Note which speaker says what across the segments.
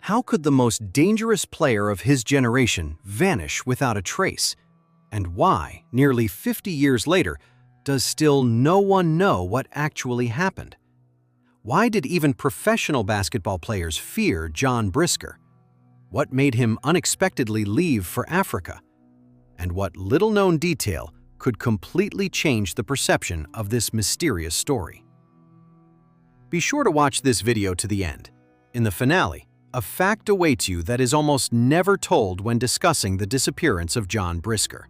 Speaker 1: How could the most dangerous player of his generation vanish without a trace? And why, nearly 50 years later, does still no one know what actually happened? Why did even professional basketball players fear John Brisker? What made him unexpectedly leave for Africa? And what little-known detail could completely change the perception of this mysterious story? Be sure to watch this video to the end. In the finale, a fact awaits you that is almost never told when discussing the disappearance of John Brisker.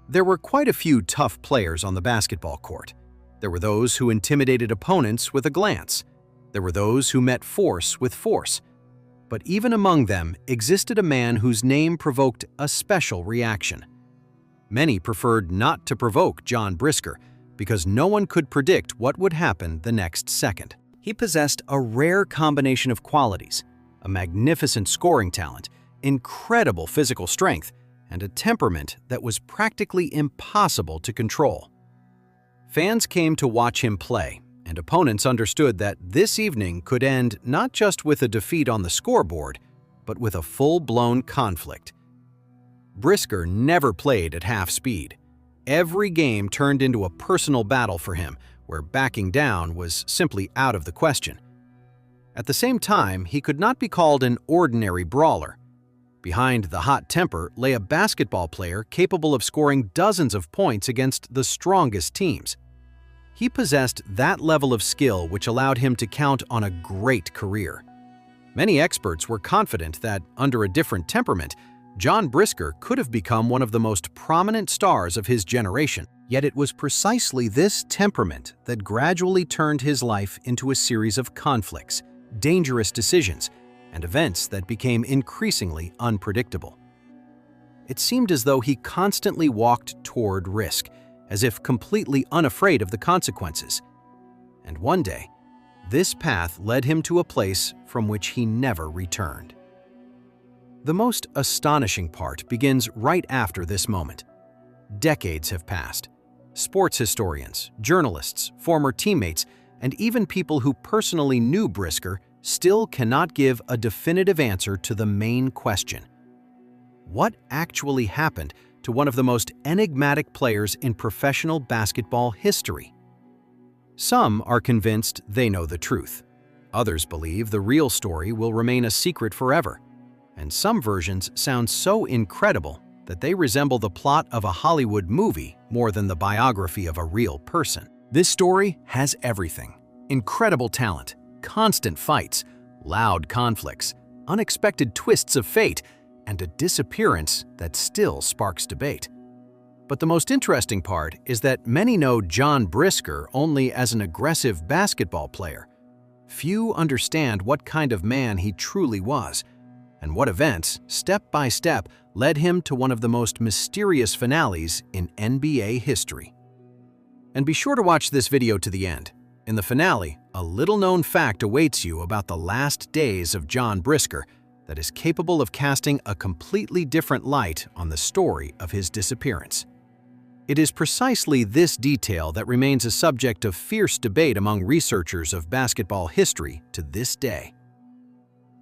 Speaker 1: There were quite a few tough players on the basketball court. There were those who intimidated opponents with a glance. There were those who met force with force. But even among them existed a man whose name provoked a special reaction. Many preferred not to provoke John Brisker because no one could predict what would happen the next second. He possessed a rare combination of qualities: a magnificent scoring talent, incredible physical strength, and a temperament that was practically impossible to control. Fans came to watch him play, and opponents understood that this evening could end not just with a defeat on the scoreboard, but with a full-blown conflict. Brisker never played at half speed. Every game turned into a personal battle for him, where backing down was simply out of the question. At the same time, he could not be called an ordinary brawler. Behind the hot temper lay a basketball player capable of scoring dozens of points against the strongest teams. He possessed that level of skill which allowed him to count on a great career. Many experts were confident that, under a different temperament, John Brisker could have become one of the most prominent stars of his generation. Yet it was precisely this temperament that gradually turned his life into a series of conflicts, dangerous decisions, and events that became increasingly unpredictable. It seemed as though he constantly walked toward risk, as if completely unafraid of the consequences. And one day, this path led him to a place from which he never returned. The most astonishing part begins right after this moment. Decades have passed. Sports historians, journalists, former teammates, and even people who personally knew Brisker still cannot give a definitive answer to the main question: what actually happened to one of the most enigmatic players in professional basketball history? Some are convinced they know the truth. Others believe the real story will remain a secret forever. And some versions sound so incredible that they resemble the plot of a Hollywood movie more than the biography of a real person. This story has everything: incredible talent, constant fights, loud conflicts, unexpected twists of fate, and a disappearance that still sparks debate. But the most interesting part is that many know John Brisker only as an aggressive basketball player. Few understand what kind of man he truly was, and what events, step by step, led him to one of the most mysterious finales in NBA history. And be sure to watch this video to the end. In the finale, a little-known fact awaits you about the last days of John Brisker that is capable of casting a completely different light on the story of his disappearance. It is precisely this detail that remains a subject of fierce debate among researchers of basketball history to this day.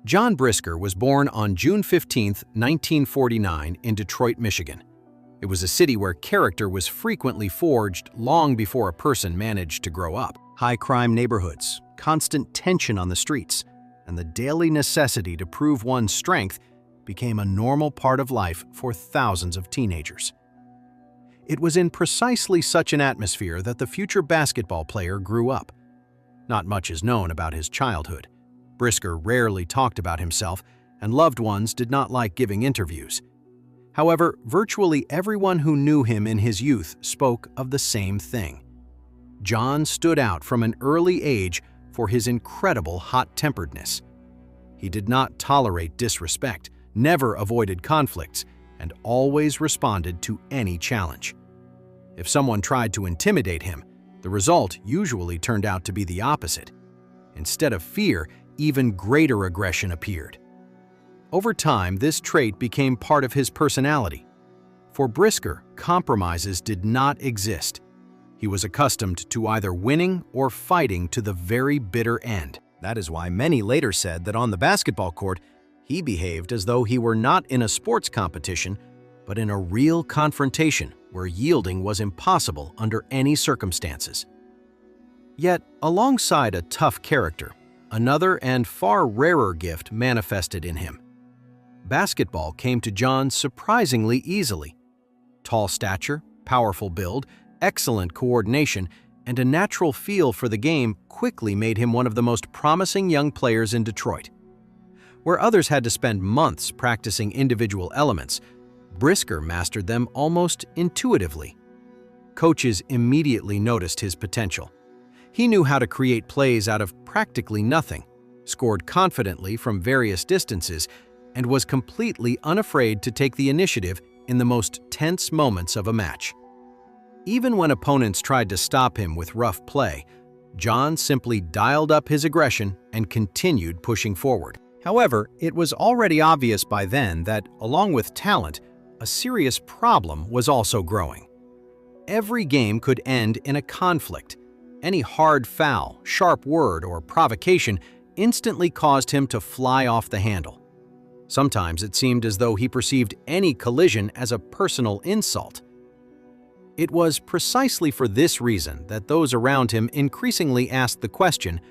Speaker 1: John Brisker was born on June 15, 1949, in Detroit, Michigan. It was a city where character was frequently forged long before a person managed to grow up. High-crime neighborhoods, constant tension on the streets, and the daily necessity to prove one's strength became a normal part of life for thousands of teenagers. It was in precisely such an atmosphere that the future basketball player grew up. Not much is known about his childhood. Brisker rarely talked about himself, and loved ones did not like giving interviews. However, virtually everyone who knew him in his youth spoke of the same thing. John stood out from an early age for his incredible hot-temperedness. He did not tolerate disrespect, never avoided conflicts, and always responded to any challenge. If someone tried to intimidate him, the result usually turned out to be the opposite. Instead of fear, even greater aggression appeared. Over time, this trait became part of his personality. For Brisker, compromises did not exist. He was accustomed to either winning or fighting to the very bitter end. That is why many later said that on the basketball court, he behaved as though he were not in a sports competition, but in a real confrontation where yielding was impossible under any circumstances. Yet, alongside a tough character, another and far rarer gift manifested in him. Basketball came to John surprisingly easily. Tall stature, powerful build, excellent coordination, and a natural feel for the game quickly made him one of the most promising young players in Detroit. Where others had to spend months practicing individual elements, Brisker mastered them almost intuitively. Coaches immediately noticed his potential. He knew how to create plays out of practically nothing, scored confidently from various distances, and was completely unafraid to take the initiative in the most tense moments of a match. Even when opponents tried to stop him with rough play, John simply dialed up his aggression and continued pushing forward. However, it was already obvious by then that, along with talent, a serious problem was also growing. Every game could end in a conflict. Any hard foul, sharp word, or provocation instantly caused him to fly off the handle. Sometimes it seemed as though he perceived any collision as a personal insult. It was precisely for this reason that those around him increasingly asked the question,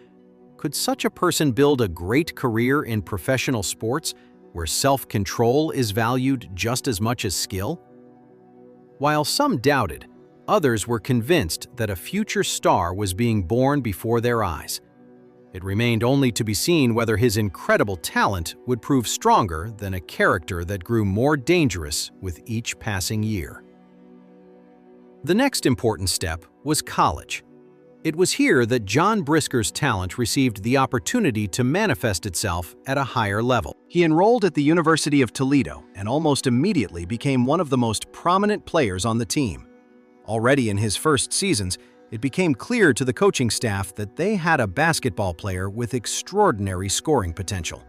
Speaker 1: could such a person build a great career in professional sports where self-control is valued just as much as skill? While some doubted, others were convinced that a future star was being born before their eyes. It remained only to be seen whether his incredible talent would prove stronger than a character that grew more dangerous with each passing year. The next important step was college. It was here that John Brisker's talent received the opportunity to manifest itself at a higher level. He enrolled at the University of Toledo and almost immediately became one of the most prominent players on the team. Already in his first seasons, it became clear to the coaching staff that they had a basketball player with extraordinary scoring potential.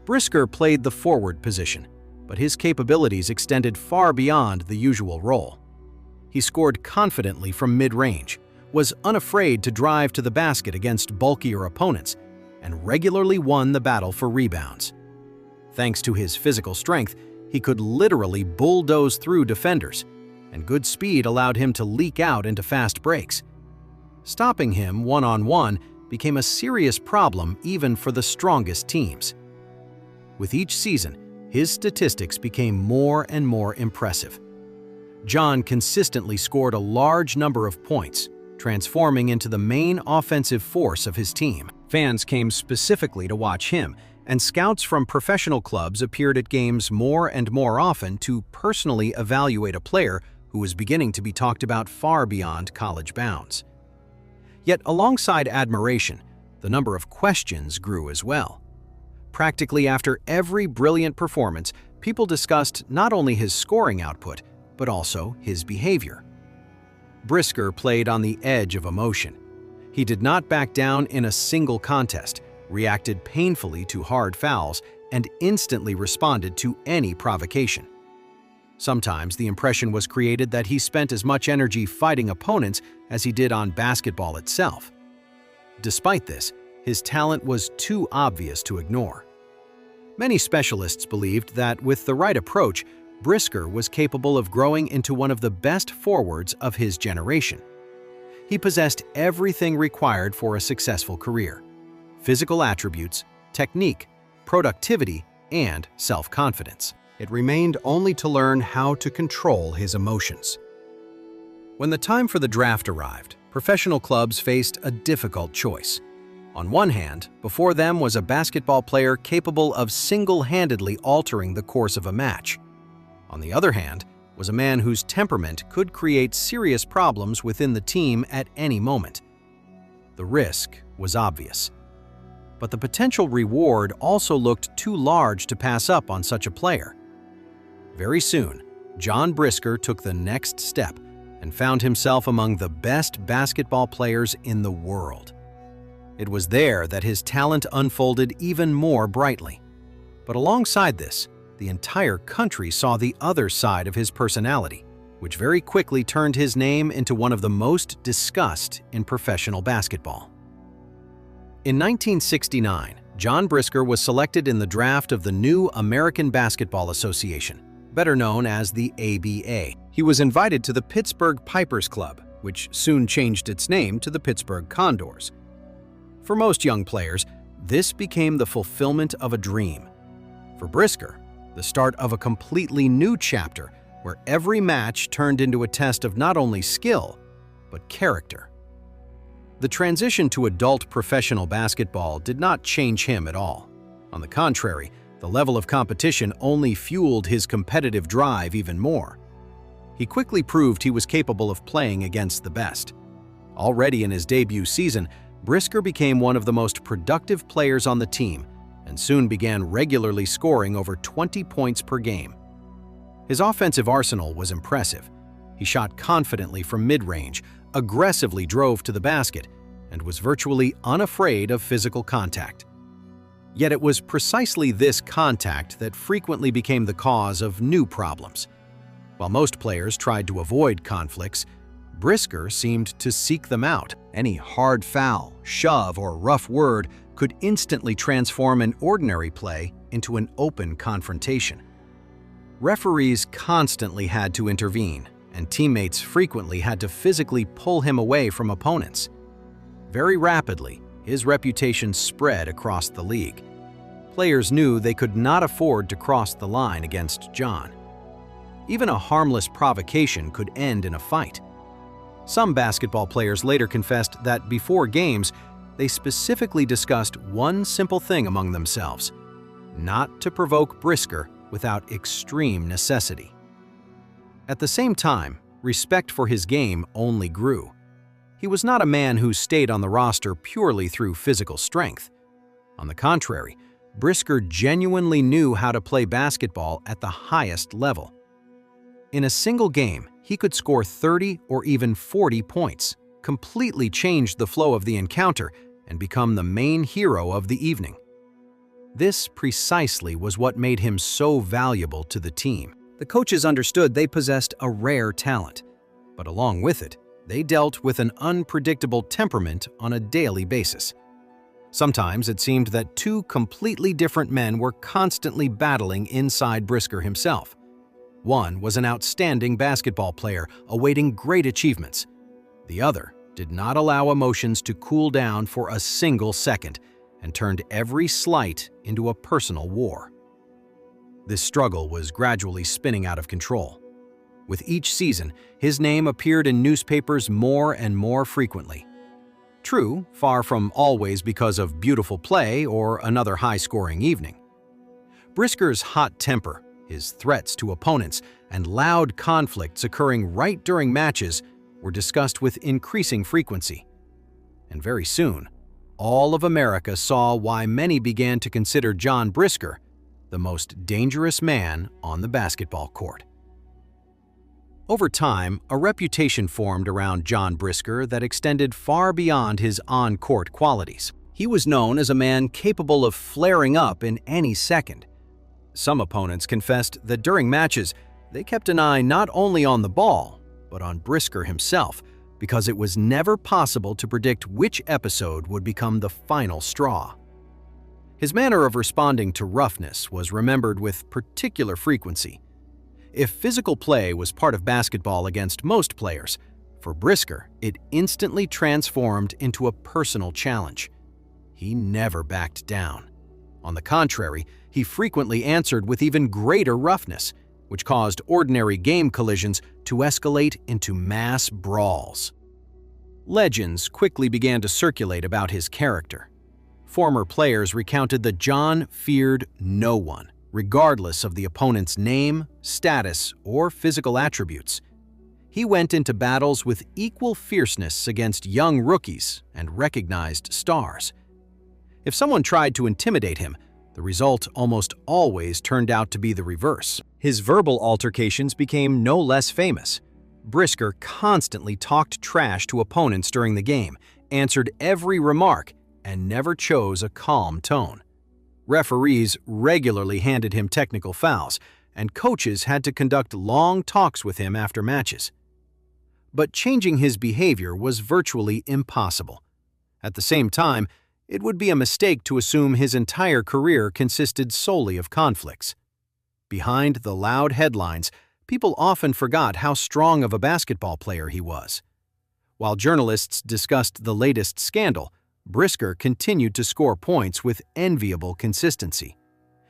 Speaker 1: Brisker played the forward position, but his capabilities extended far beyond the usual role. He scored confidently from mid-range, was unafraid to drive to the basket against bulkier opponents, and regularly won the battle for rebounds. Thanks to his physical strength, he could literally bulldoze through defenders, and good speed allowed him to leak out into fast breaks. Stopping him one-on-one became a serious problem even for the strongest teams. With each season, his statistics became more and more impressive. John consistently scored a large number of points, transforming into the main offensive force of his team. Fans came specifically to watch him, and scouts from professional clubs appeared at games more and more often to personally evaluate a player who was beginning to be talked about far beyond college bounds. Yet alongside admiration, the number of questions grew as well. Practically after every brilliant performance, people discussed not only his scoring output, but also his behavior. Brisker played on the edge of emotion. He did not back down in a single contest, reacted painfully to hard fouls, and instantly responded to any provocation. Sometimes the impression was created that he spent as much energy fighting opponents as he did on basketball itself. Despite this, his talent was too obvious to ignore. Many specialists believed that with the right approach, Brisker was capable of growing into one of the best forwards of his generation. He possessed everything required for a successful career: physical attributes, technique, productivity, and self-confidence. It remained only to learn how to control his emotions. When the time for the draft arrived, professional clubs faced a difficult choice. On one hand, before them was a basketball player capable of single-handedly altering the course of a match. On the other hand, was a man whose temperament could create serious problems within the team at any moment. The risk was obvious. But the potential reward also looked too large to pass up on such a player. Very soon, John Brisker took the next step and found himself among the best basketball players in the world. It was there that his talent unfolded even more brightly. But alongside this, the entire country saw the other side of his personality, which very quickly turned his name into one of the most discussed in professional basketball. In 1969, John Brisker was selected in the draft of the new American Basketball Association, better known as the ABA. He was invited to the Pittsburgh Pipers Club, which soon changed its name to the Pittsburgh Condors. For most young players, this became the fulfillment of a dream. For Brisker, the start of a completely new chapter where every match turned into a test of not only skill, but character. The transition to adult professional basketball did not change him at all. On the contrary, the level of competition only fueled his competitive drive even more. He quickly proved he was capable of playing against the best. Already in his debut season, Brisker became one of the most productive players on the team and soon began regularly scoring over 20 points per game. His offensive arsenal was impressive. He shot confidently from mid-range, aggressively drove to the basket, and was virtually unafraid of physical contact. Yet it was precisely this contact that frequently became the cause of new problems. While most players tried to avoid conflicts, Brisker seemed to seek them out. Any hard foul, shove, or rough word could instantly transform an ordinary play into an open confrontation. Referees constantly had to intervene, and teammates frequently had to physically pull him away from opponents. Very rapidly, his reputation spread across the league. Players knew they could not afford to cross the line against John. Even a harmless provocation could end in a fight. Some basketball players later confessed that before games, they specifically discussed one simple thing among themselves: not to provoke Brisker without extreme necessity. At the same time, respect for his game only grew. He was not a man who stayed on the roster purely through physical strength. On the contrary, Brisker genuinely knew how to play basketball at the highest level. In a single game, he could score 30 or even 40 points, completely change the flow of the encounter, and become the main hero of the evening. This precisely was what made him so valuable to the team. The coaches understood they possessed a rare talent, but along with it, they dealt with an unpredictable temperament on a daily basis. Sometimes it seemed that two completely different men were constantly battling inside Brisker himself. One was an outstanding basketball player awaiting great achievements. The other did not allow emotions to cool down for a single second and turned every slight into a personal war. This struggle was gradually spinning out of control. With each season, his name appeared in newspapers more and more frequently. True, far from always because of beautiful play or another high-scoring evening. Brisker's hot temper, his threats to opponents, and loud conflicts occurring right during matches were discussed with increasing frequency. And very soon, all of America saw why many began to consider John Brisker the most dangerous man on the basketball court. Over time, a reputation formed around John Brisker that extended far beyond his on-court qualities. He was known as a man capable of flaring up in any second. Some opponents confessed that during matches, they kept an eye not only on the ball, but on Brisker himself, because it was never possible to predict which episode would become the final straw. His manner of responding to roughness was remembered with particular frequency. If physical play was part of basketball against most players, for Brisker, it instantly transformed into a personal challenge. He never backed down. On the contrary, he frequently answered with even greater roughness, which caused ordinary game collisions to escalate into mass brawls. Legends quickly began to circulate about his character. Former players recounted that John feared no one, regardless of the opponent's name, status, or physical attributes. He went into battles with equal fierceness against young rookies and recognized stars. If someone tried to intimidate him, the result almost always turned out to be the reverse. His verbal altercations became no less famous. Brisker constantly talked trash to opponents during the game, answered every remark, and never chose a calm tone. Referees regularly handed him technical fouls, and coaches had to conduct long talks with him after matches. But changing his behavior was virtually impossible. At the same time, It would be a mistake to assume his entire career consisted solely of conflicts. Behind the loud headlines, people often forgot how strong of a basketball player he was. While journalists discussed the latest scandal, Brisker continued to score points with enviable consistency.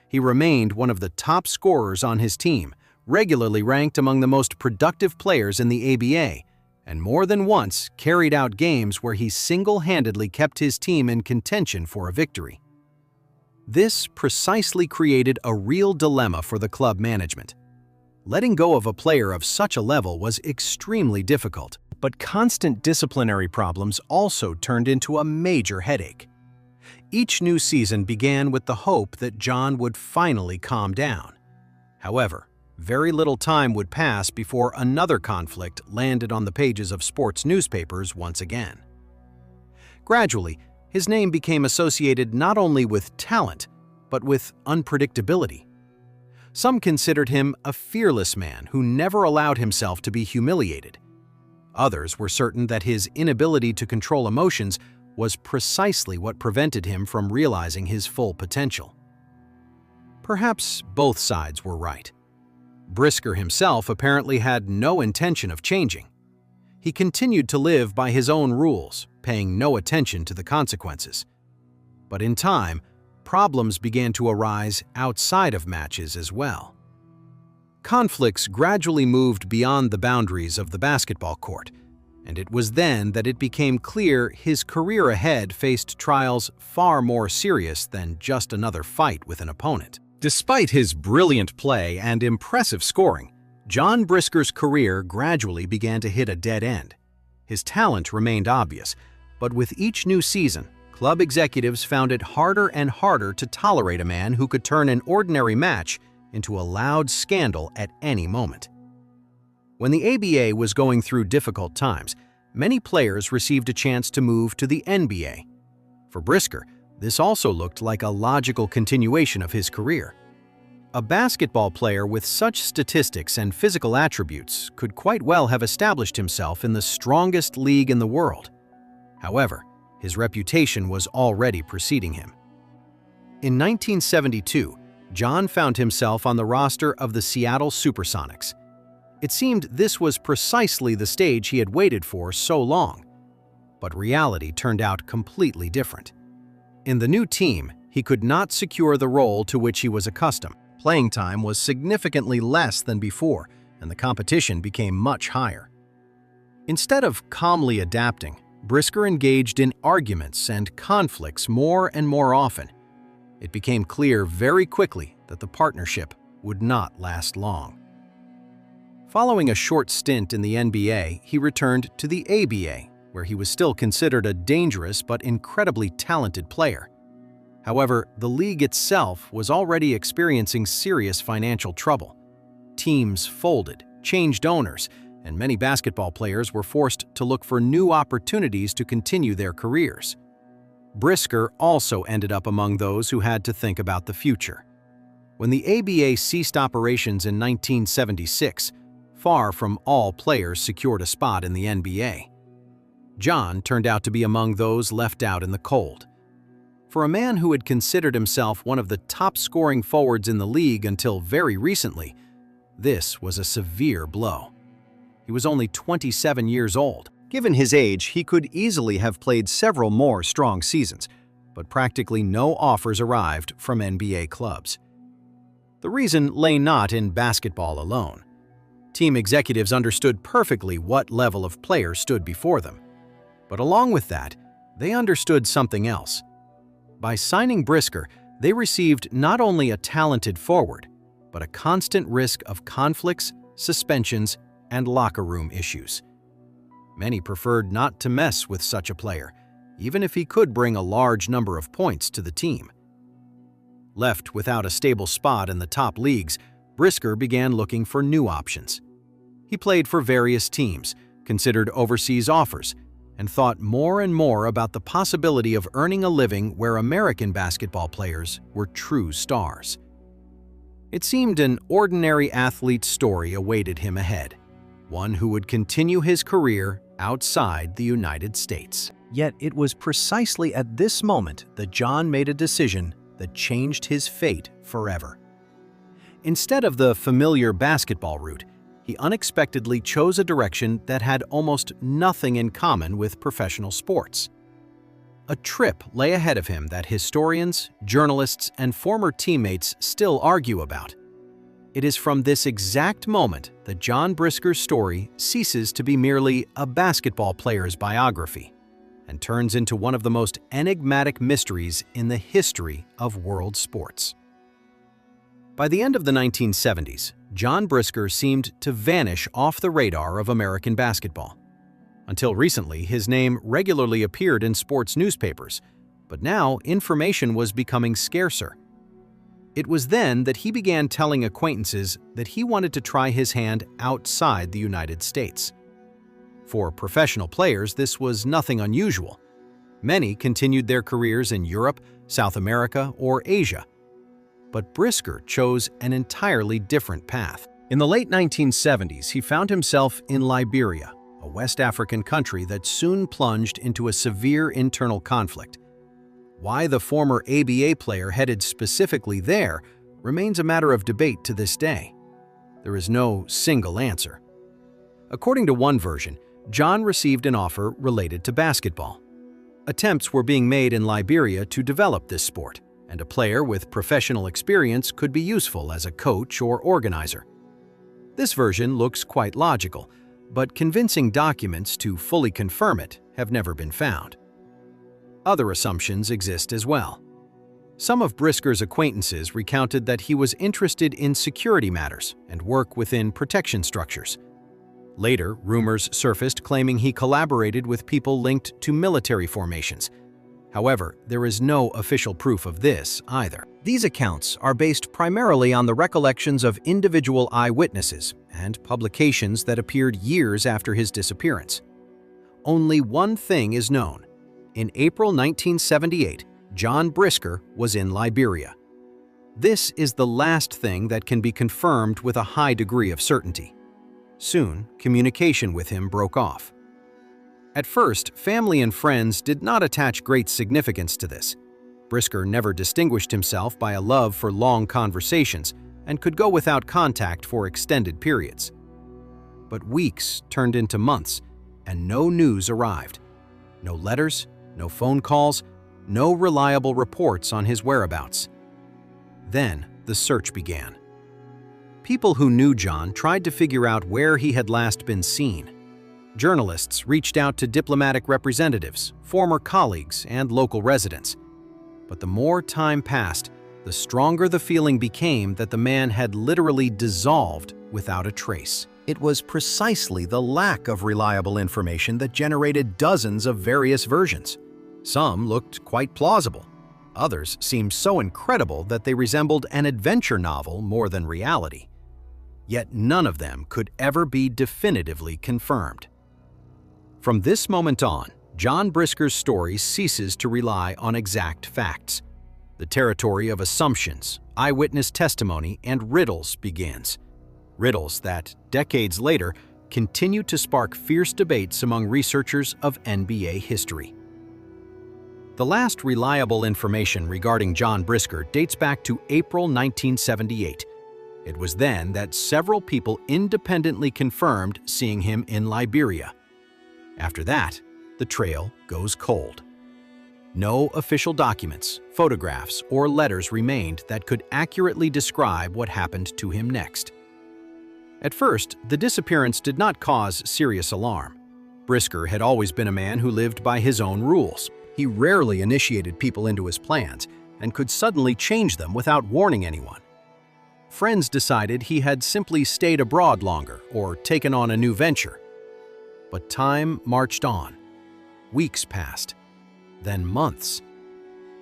Speaker 1: He remained one of the top scorers on his team, regularly ranked among the most productive players in the ABA, and more than once carried out games where he single-handedly kept his team in contention for a victory. This precisely created a real dilemma for the club management. Letting go of a player of such a level was extremely difficult, but constant disciplinary problems also turned into a major headache. Each new season began with the hope that John would finally calm down. However, very little time would pass before another conflict landed on the pages of sports newspapers once again. Gradually, his name became associated not only with talent, but with unpredictability. Some considered him a fearless man who never allowed himself to be humiliated. Others were certain that his inability to control emotions was precisely what prevented him from realizing his full potential. Perhaps both sides were right. Brisker himself apparently had no intention of changing. He continued to live by his own rules, paying no attention to the consequences. But in time, problems began to arise outside of matches as well. Conflicts gradually moved beyond the boundaries of the basketball court, and it was then that it became clear his career ahead faced trials far more serious than just another fight with an opponent. Despite his brilliant play and impressive scoring, John Brisker's career gradually began to hit a dead end. His talent remained obvious, but with each new season, club executives found it harder and harder to tolerate a man who could turn an ordinary match into a loud scandal at any moment. When the ABA was going through difficult times, many players received a chance to move to the NBA. For Brisker, this also looked like a logical continuation of his career. A basketball player with such statistics and physical attributes could quite well have established himself in the strongest league in the world. However, his reputation was already preceding him. In 1972, John found himself on the roster of the Seattle Supersonics. It seemed this was precisely the stage he had waited for so long. But reality turned out completely different. In the new team, he could not secure the role to which he was accustomed. Playing time was significantly less than before, and the competition became much higher. Instead of calmly adapting, Brisker engaged in arguments and conflicts more and more often. It became clear very quickly that the partnership would not last long. Following a short stint in the NBA, he returned to the ABA, where he was still considered a dangerous but incredibly talented player. However, the league itself was already experiencing serious financial trouble. Teams folded, changed owners, and many basketball players were forced to look for new opportunities to continue their careers. Brisker also ended up among those who had to think about the future. When the ABA ceased operations in 1976, far from all players secured a spot in the NBA. John turned out to be among those left out in the cold. For a man who had considered himself one of the top-scoring forwards in the league until very recently, this was a severe blow. He was only 27 years old. Given his age, he could easily have played several more strong seasons, but practically no offers arrived from NBA clubs. The reason lay not in basketball alone. Team executives understood perfectly what level of player stood before them. But along with that, they understood something else. By signing Brisker, they received not only a talented forward, but a constant risk of conflicts, suspensions, and locker room issues. Many preferred not to mess with such a player, even if he could bring a large number of points to the team. Left without a stable spot in the top leagues, Brisker began looking for new options. He played for various teams, considered overseas offers, and thought more and more about the possibility of earning a living where American basketball players were true stars. It seemed an ordinary athlete's story awaited him ahead, one who would continue his career outside the United States. Yet it was precisely at this moment that John made a decision that changed his fate forever. Instead of the familiar basketball route, he unexpectedly chose a direction that had almost nothing in common with professional sports. A trip lay ahead of him that historians, journalists, and former teammates still argue about. It is from this exact moment that John Brisker's story ceases to be merely a basketball player's biography and turns into one of the most enigmatic mysteries in the history of world sports. By the end of the 1970s, John Brisker seemed to vanish off the radar of American basketball. Until recently, his name regularly appeared in sports newspapers, but now information was becoming scarcer. It was then that he began telling acquaintances that he wanted to try his hand outside the United States. For professional players, this was nothing unusual. Many continued their careers in Europe, South America, or Asia. But Brisker chose an entirely different path. In the late 1970s, he found himself in Liberia, a West African country that soon plunged into a severe internal conflict. Why the former ABA player headed specifically there remains a matter of debate to this day. There is no single answer. According to one version, John received an offer related to basketball. Attempts were being made in Liberia to develop this sport, and a player with professional experience could be useful as a coach or organizer. This version looks quite logical, but convincing documents to fully confirm it have never been found. Other assumptions exist as well. Some of Brisker's acquaintances recounted that he was interested in security matters and work within protection structures. Later, rumors surfaced claiming he collaborated with people linked to military formations. However, there is no official proof of this either. These accounts are based primarily on the recollections of individual eyewitnesses and publications that appeared years after his disappearance. Only one thing is known. In April 1978, John Brisker was in Liberia. This is the last thing that can be confirmed with a high degree of certainty. Soon, communication with him broke off. At first, family and friends did not attach great significance to this. Brisker never distinguished himself by a love for long conversations and could go without contact for extended periods. But weeks turned into months, and no news arrived. No letters, no phone calls, no reliable reports on his whereabouts. Then, the search began. People who knew John tried to figure out where he had last been seen. Journalists reached out to diplomatic representatives, former colleagues, and local residents. But the more time passed, the stronger the feeling became that the man had literally dissolved without a trace. It was precisely the lack of reliable information that generated dozens of various versions. Some looked quite plausible. Others seemed so incredible that they resembled an adventure novel more than reality. Yet none of them could ever be definitively confirmed. From this moment on, John Brisker's story ceases to rely on exact facts. The territory of assumptions, eyewitness testimony, and riddles begins. Riddles that, decades later, continue to spark fierce debates among researchers of NBA history. The last reliable information regarding John Brisker dates back to April 1978. It was then that several people independently confirmed seeing him in Liberia. After that, the trail goes cold. No official documents, photographs, or letters remained that could accurately describe what happened to him next. At first, the disappearance did not cause serious alarm. Brisker had always been a man who lived by his own rules. He rarely initiated people into his plans and could suddenly change them without warning anyone. Friends decided he had simply stayed abroad longer or taken on a new venture. But time marched on. Weeks passed, then months.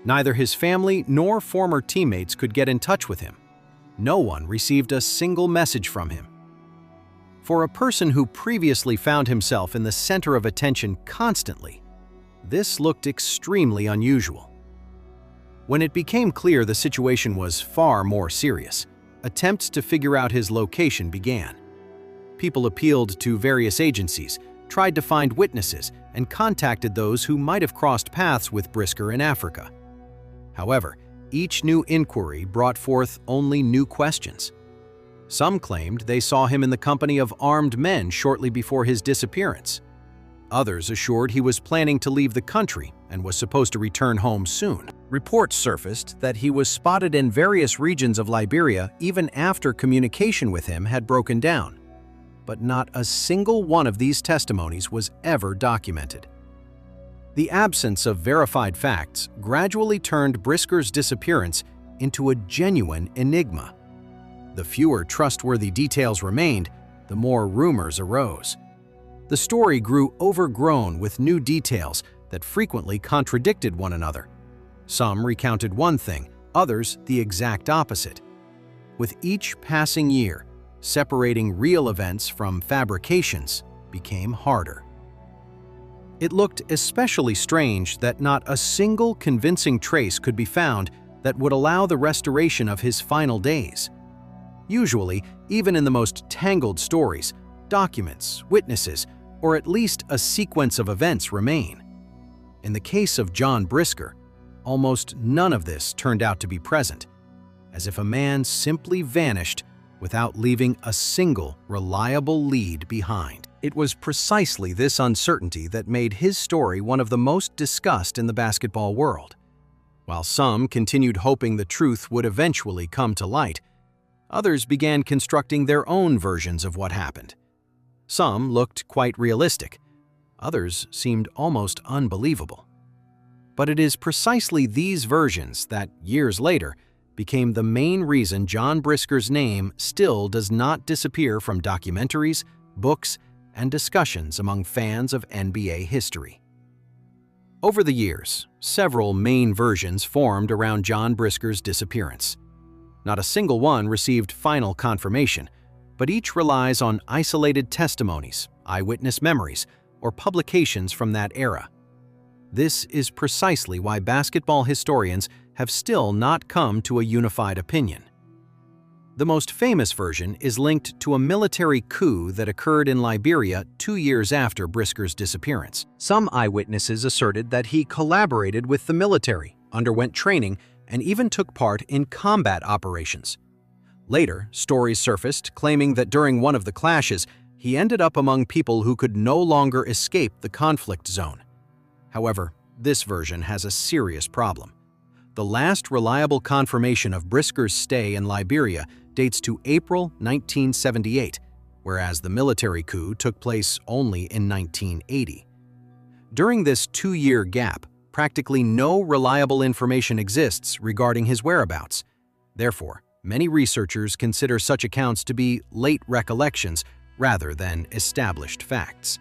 Speaker 1: Neither his family nor former teammates could get in touch with him. No one received a single message from him. For a person who previously found himself in the center of attention constantly, this looked extremely unusual. When it became clear the situation was far more serious, attempts to figure out his location began. People appealed to various agencies, tried to find witnesses, and contacted those who might have crossed paths with Brisker in Africa. However, each new inquiry brought forth only new questions. Some claimed they saw him in the company of armed men shortly before his disappearance. Others assured he was planning to leave the country and was supposed to return home soon. Reports surfaced that he was spotted in various regions of Liberia even after communication with him had broken down. But not a single one of these testimonies was ever documented. The absence of verified facts gradually turned Brisker's disappearance into a genuine enigma. The fewer trustworthy details remained, the more rumors arose. The story grew overgrown with new details that frequently contradicted one another. Some recounted one thing, others the exact opposite. With each passing year, separating real events from fabrications became harder. It looked especially strange that not a single convincing trace could be found that would allow the restoration of his final days. Usually, even in the most tangled stories, documents, witnesses, or at least a sequence of events remain. In the case of John Brisker, almost none of this turned out to be present, as if a man simply vanished without leaving a single reliable lead behind. It was precisely this uncertainty that made his story one of the most discussed in the basketball world. While some continued hoping the truth would eventually come to light, others began constructing their own versions of what happened. Some looked quite realistic, others seemed almost unbelievable. But it is precisely these versions that, years later, became the main reason John Brisker's name still does not disappear from documentaries, books, and discussions among fans of NBA history. Over the years, several main versions formed around John Brisker's disappearance. Not a single one received final confirmation, but each relies on isolated testimonies, eyewitness memories, or publications from that era. This is precisely why basketball historians have still not come to a unified opinion. The most famous version is linked to a military coup that occurred in Liberia 2 years after Brisker's disappearance. Some eyewitnesses asserted that he collaborated with the military, underwent training, and even took part in combat operations. Later, stories surfaced claiming that during one of the clashes, he ended up among people who could no longer escape the conflict zone. However, this version has a serious problem. The last reliable confirmation of Brisker's stay in Liberia dates to April 1978, whereas the military coup took place only in 1980. During this 2-year gap, practically no reliable information exists regarding his whereabouts. Therefore, many researchers consider such accounts to be late recollections rather than established facts.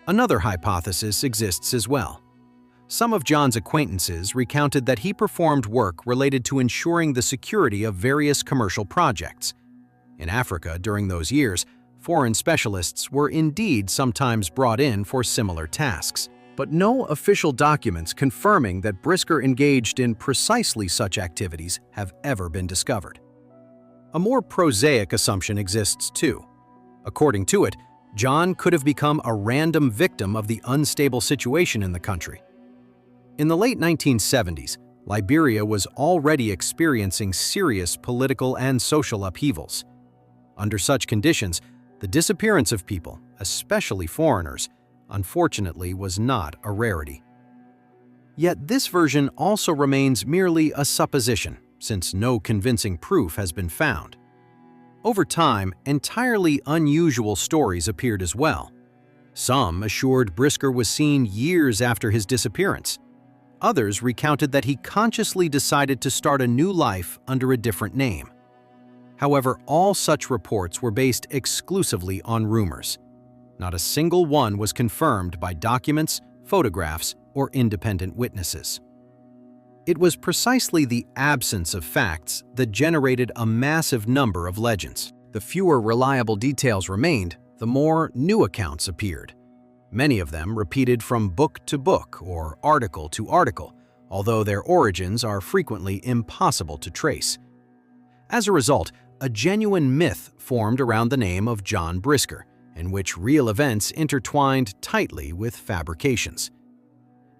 Speaker 1: Another hypothesis exists as well. Some of John's acquaintances recounted that he performed work related to ensuring the security of various commercial projects. In Africa during those years, foreign specialists were indeed sometimes brought in for similar tasks, but no official documents confirming that Brisker engaged in precisely such activities have ever been discovered. A more prosaic assumption exists too. According to it, John could have become a random victim of the unstable situation in the country. In the late 1970s, Liberia was already experiencing serious political and social upheavals. Under such conditions, the disappearance of people, especially foreigners, unfortunately was not a rarity. Yet this version also remains merely a supposition, since no convincing proof has been found. Over time, entirely unusual stories appeared as well. Some assured Brisker was seen years after his disappearance. Others recounted that he consciously decided to start a new life under a different name. However, all such reports were based exclusively on rumors. Not a single one was confirmed by documents, photographs, or independent witnesses. It was precisely the absence of facts that generated a massive number of legends. The fewer reliable details remained, the more new accounts appeared. Many of them repeated from book to book or article to article, although their origins are frequently impossible to trace. As a result, a genuine myth formed around the name of John Brisker, in which real events intertwined tightly with fabrications.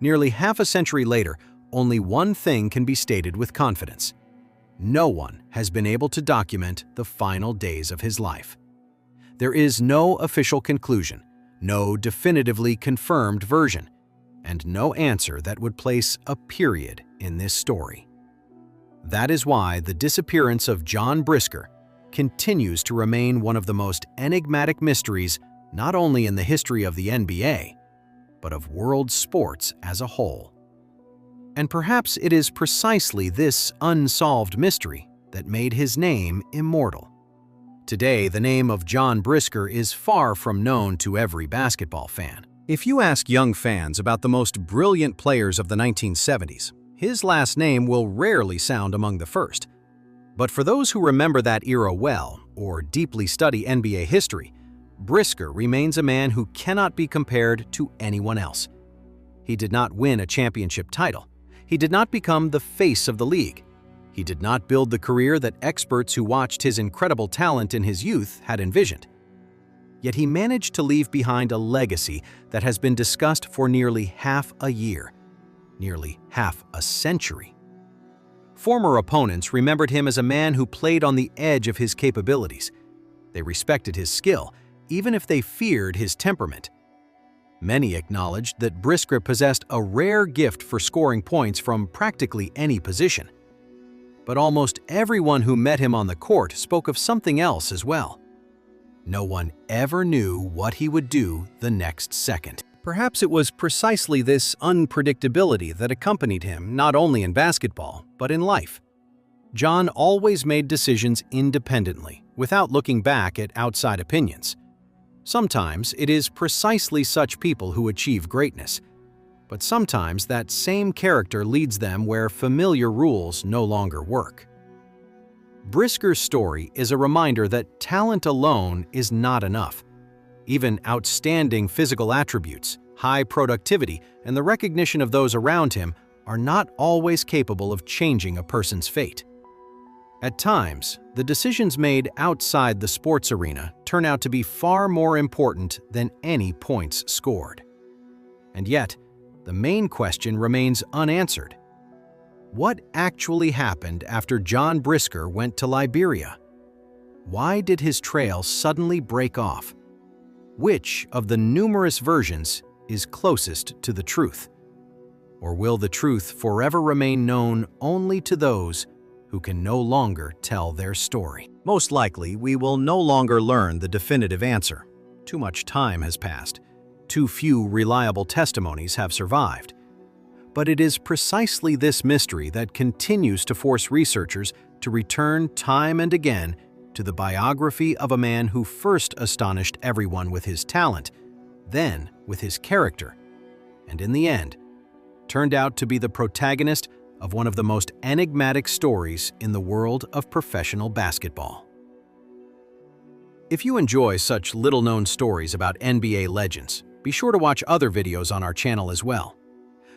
Speaker 1: Nearly half a century later, only one thing can be stated with confidence. No one has been able to document the final days of his life. There is no official conclusion, no definitively confirmed version, and no answer that would place a period in this story. That is why the disappearance of John Brisker continues to remain one of the most enigmatic mysteries not only in the history of the NBA, but of world sports as a whole. And perhaps it is precisely this unsolved mystery that made his name immortal. Today, the name of John Brisker is far from known to every basketball fan. If you ask young fans about the most brilliant players of the 1970s, his last name will rarely sound among the first. But for those who remember that era well, or deeply study NBA history, Brisker remains a man who cannot be compared to anyone else. He did not win a championship title. He did not become the face of the league. He did not build the career that experts who watched his incredible talent in his youth had envisioned. Yet he managed to leave behind a legacy that has been discussed for nearly half a year, nearly half a century. Former opponents remembered him as a man who played on the edge of his capabilities. They respected his skill, even if they feared his temperament. Many acknowledged that Brisker possessed a rare gift for scoring points from practically any position. But almost everyone who met him on the court spoke of something else as well. No one ever knew what he would do the next second. Perhaps it was precisely this unpredictability that accompanied him not only in basketball, but in life. John always made decisions independently, without looking back at outside opinions. Sometimes it is precisely such people who achieve greatness, but sometimes that same character leads them where familiar rules no longer work. Brisker's story is a reminder that talent alone is not enough. Even outstanding physical attributes, high productivity, and the recognition of those around him are not always capable of changing a person's fate. At times, the decisions made outside the sports arena turn out to be far more important than any points scored. And yet, the main question remains unanswered. What actually happened after John Brisker went to Liberia? Why did his trail suddenly break off? Which of the numerous versions is closest to the truth? Or will the truth forever remain known only to those who can no longer tell their story? Most likely, we will no longer learn the definitive answer. Too much time has passed. Too few reliable testimonies have survived. But it is precisely this mystery that continues to force researchers to return time and again to the biography of a man who first astonished everyone with his talent, then with his character, and in the end, turned out to be the protagonist of one of the most enigmatic stories in the world of professional basketball. If you enjoy such little-known stories about NBA legends, be sure to watch other videos on our channel as well.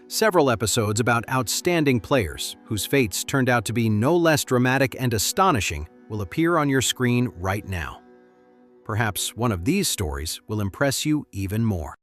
Speaker 1: Several episodes about outstanding players whose fates turned out to be no less dramatic and astonishing will appear on your screen right now. Perhaps one of these stories will impress you even more.